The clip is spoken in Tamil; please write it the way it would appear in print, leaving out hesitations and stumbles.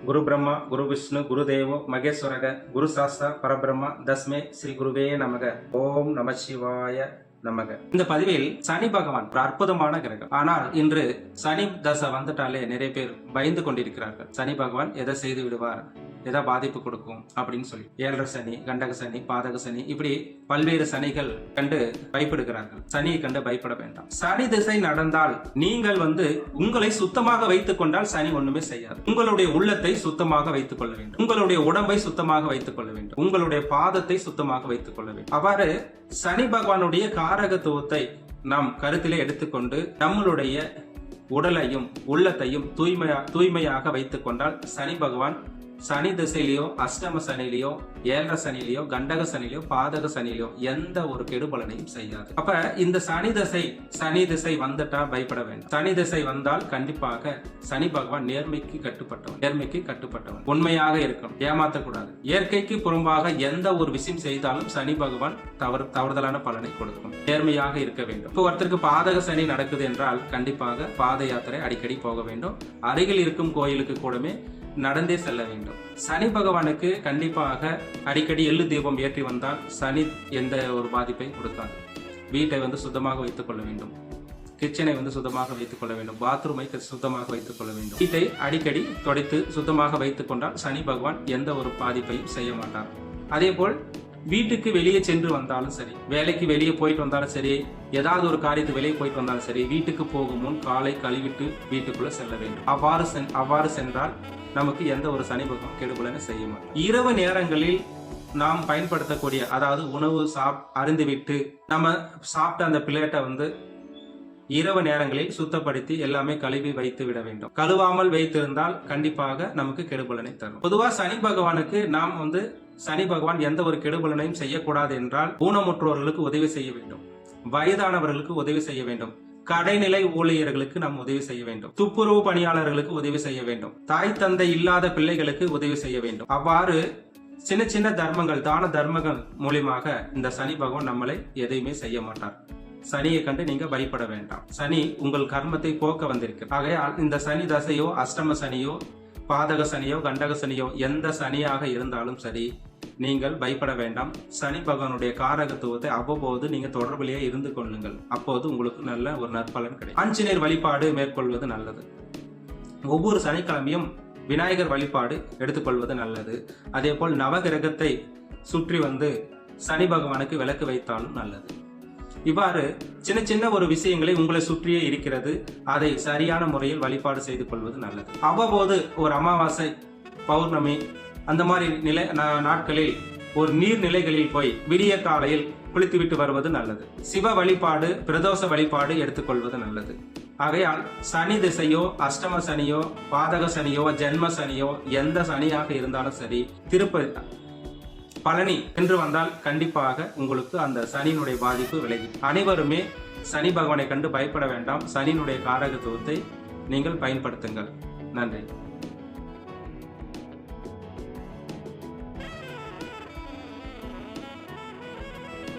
குரு பிரம்மா குரு விஷ்ணு குரு தேவோ மகேஸ்வரக குரு சாஸ்தா பரபிரம்மா தஸ்மே ஸ்ரீ குருவே நமக. ஓம் நம சிவாய நமக. இந்த பதிவில் சனி பகவான் ஒரு அற்புதமான கிரகம். ஆனால் இன்று சனி தசை வந்துட்டாலே நிறைய பேர் பயந்து கொண்டிருக்கிறார்கள். சனி பகவான் எதை செய்து விடுவார், எதை பாதிப்பு கொடுக்கும் அப்படின்னு சொல்லி. ஏழரை சனி, கண்டக சனி, பாதக சனி, இப்படி பல்வேறு சனிகள் கண்டு பயப்படுகிறார்கள். சனியை கண்டு பயப்பட வேண்டாம். சனி திசை நடந்தால் நீங்கள் உங்களை சுத்தமாக வைத்துக் கொண்டால் சனி ஒண்ணுமே செய்யாது. உங்களுடைய உள்ளத்தை சுத்தமாக வைத்துக் கொள்ள வேண்டும், உங்களுடைய உடம்பை சுத்தமாக வைத்துக் கொள்ள வேண்டும், உங்களுடைய பாதத்தை சுத்தமாக வைத்துக் கொள்ள வேண்டும். அவ்வாறு சனி பகவானுடைய காரகத்துவத்தை நாம் கருத்திலே எடுத்துக்கொண்டு நம்மளுடைய உடலையும் உள்ளத்தையும் தூய்மையாக வைத்துக் கொண்டால் சனி பகவான் சனி திசையிலையோ அஷ்டம சனிலையோ ஏழரை சனிலையோ கண்டக சனிலையோ பாதக சனிலையோ எந்த ஒரு கெடுபலனையும் செய்யாது. அப்ப இந்த சனி திசை வந்துட்டா பயப்பட வேண்டும். சனி திசை வந்தால் கண்டிப்பாக சனி பகவான் நேர்மைக்கு கட்டுப்பட்டவன், உண்மையாக இருக்கணும், ஏமாற்றக்கூடாது. இயற்கைக்கு புறம்பாக எந்த ஒரு விஷயம் செய்தாலும் சனி பகவான் தவறுதலான பலனை கொடுக்கும். நேர்மையாக இருக்க வேண்டும். இப்போ ஒருத்தருக்கு பாதக சனி நடக்குது என்றால் கண்டிப்பாக பாத யாத்திரை அடிக்கடி போக வேண்டும். அருகில் இருக்கும் கோயிலுக்கு கூடமே நடந்தே செல்ல வேண்டும். சனி பகவானுக்கு கண்டிப்பாக அடிக்கடி எள்ளு தீபம் ஏற்றி வந்தால் சனி எந்த ஒரு பாதிப்பையும் கொடுக்காது. வீட்டை சுத்தமாக வைத்துக் கொள்ள வேண்டும், கிச்சனை சுத்தமாக வைத்துக் கொள்ள வேண்டும், பாத்ரூமை சுத்தமாக வைத்துக் கொள்ள வேண்டும். வீட்டை அடிக்கடி துடைத்து சுத்தமாக வைத்துக் கொண்டால் சனி பகவான் எந்த ஒரு பாதிப்பையும் செய்ய மாட்டார். அதே போல் வீட்டுக்கு வெளியே சென்று வந்தாலும் சரி, வேலைக்கு வெளியே போயிட்டு வந்தாலும் சரி, ஏதாவது ஒரு காரியத்துக்கு வெளியே போயிட்டு வந்தாலும் சரி, வீட்டுக்கு போகும் முன் காலை கழுவிட்டு வீட்டுக்குள்ள செல்ல வேண்டும். அவ்வாறு சென்றால் நமக்கு எந்த ஒரு சனி பகவான் கெடுபலனை செய்ய மாட்டோம். இரவு நேரங்களில் நாம் பயன்படுத்தக்கூடிய, அதாவது உணவு அருந்துவிட்டு நம்ம சாப்பிட்ட அந்த பிளேட்டை இரவு நேரங்களில் சுத்தப்படுத்தி எல்லாமே கழுவி வைத்து விட வேண்டும். கழுவாமல் வைத்திருந்தால் கண்டிப்பாக நமக்கு கெடுபலனை தரும். பொதுவா சனி பகவானுக்கு நாம் சனி பகவான் எந்த ஒரு கெடுபலனையும் செய்யக்கூடாது என்றால் ஊனமுற்றோர்களுக்கு உதவி செய்ய வேண்டும், வயதானவர்களுக்கு உதவி செய்ய வேண்டும், கடைநிலை ஊழியர்களுக்கு நாம் உதவி செய்ய வேண்டும், துப்புரவு பணியாளர்களுக்கு உதவி செய்ய வேண்டும், தாய் தந்தை இல்லாத பிள்ளைகளுக்கு உதவி செய்ய வேண்டும். அவ்வாறு சின்ன சின்ன தர்மங்கள், தான தர்மங்கள் மூலியமாக இந்த சனி பகவான் நம்மளை எதையுமே செய்ய மாட்டார். சனியை கண்டு நீங்க பயப்பட வேண்டாம். சனி உங்கள் கர்மத்தை போக்க வந்திருக்கு. ஆகையால் இந்த சனி தசையோ அஷ்டம சனியோ பாதக சனியோ கண்டக சனியோ எந்த சனியாக இருந்தாலும் சரி, நீங்கள் பயப்பட வேண்டாம். சனி பகவானுடைய காரகத்துவத்தை அவ்வப்போது நீங்க தொடர்பிலேயே இருந்து கொள்ளுங்கள். அப்போது உங்களுக்கு நல்ல ஒரு நற்பலன் கிடைக்கும். ஆஞ்சநேயர் வழிபாடு மேற்கொள்வது நல்லது. ஒவ்வொரு சனிக்கிழமையும் விநாயகர் வழிபாடு எடுத்துக்கொள்வது நல்லது. அதே போல் நவகிரகத்தை சுற்றி சனி பகவானுக்கு விளக்கு வைத்தாலும் நல்லது. இவ்வாறு சின்ன சின்ன ஒரு விஷயங்களை உங்களை சுற்றியே இருக்கிறது, அதை சரியான முறையில் வழிபாடு செய்து கொள்வது நல்லது. அவ்வப்போது ஒரு அமாவாசை, பௌர்ணமி அந்த மாதிரி நாட்களில் ஒரு நீர்நிலைகளில் போய் விடிய காலையில் குளித்துவிட்டு வருவது நல்லது. சிவ வழிபாடு, பிரதோஷ வழிபாடு எடுத்துக்கொள்வது நல்லது. ஆகையால் சனி திசையோ அஷ்டம சனியோ பாதக சனியோ ஜென்ம சனியோ எந்த சனியாக இருந்தாலும் சரி, திருப்பதி பழனி என்று வந்தால் கண்டிப்பாக உங்களுக்கு அந்த சனியினுடைய பாதிப்பு விலகி. அனைவருமே சனி பகவானை கண்டு பயப்பட வேண்டாம். சனியினுடைய காரகத்துவத்தை நீங்கள் பயன்படுத்துங்கள். நன்றி.